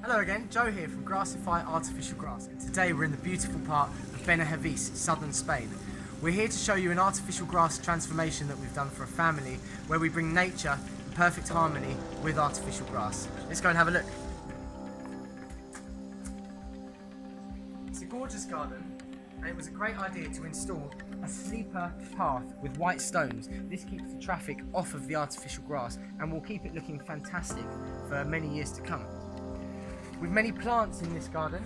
Hello again, Joe here from GRASSify Artificial Grass, and today we're in the beautiful part of Benehavis, southern Spain. We're here to show you an artificial grass transformation that we've done for a family where we bring nature in perfect harmony with artificial grass. Let's go and have a look. It's a gorgeous garden, and it was a great idea to install a sleeper path with white stones. This keeps the traffic off of the artificial grass and will keep it looking fantastic for many years to come. With many plants in this garden,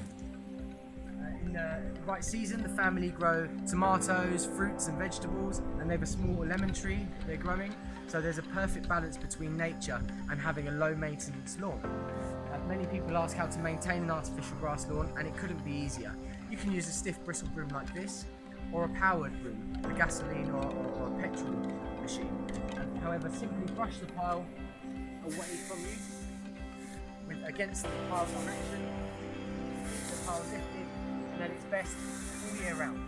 in the right season the family grow tomatoes, fruits and vegetables, and they have a small lemon tree that they're growing, so there's a perfect balance between nature and having a low maintenance lawn. Many people ask how to maintain an artificial grass lawn, and it couldn't be easier. You can use a stiff bristle broom like this, or a powered broom, a gasoline or a petrol machine. However, simply brush the pile away from you against the pile direction, keep the pile lifted, and then it's best all year round.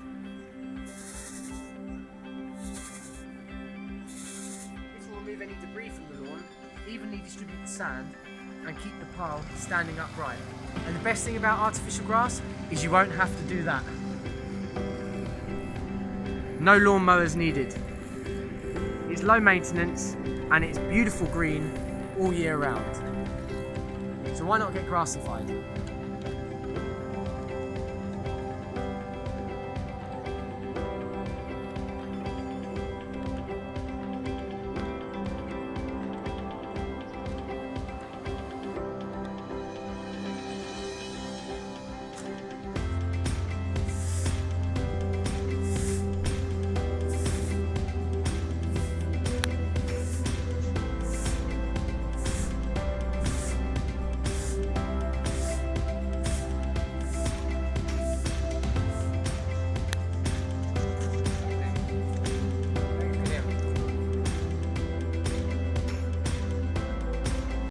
This will remove any debris from the lawn, evenly distribute the sand, and keep the pile standing upright. And the best thing about artificial grass is you won't have to do that. No lawn mowers needed. It's low maintenance and it's beautiful green all year round. So why not get GRASSified?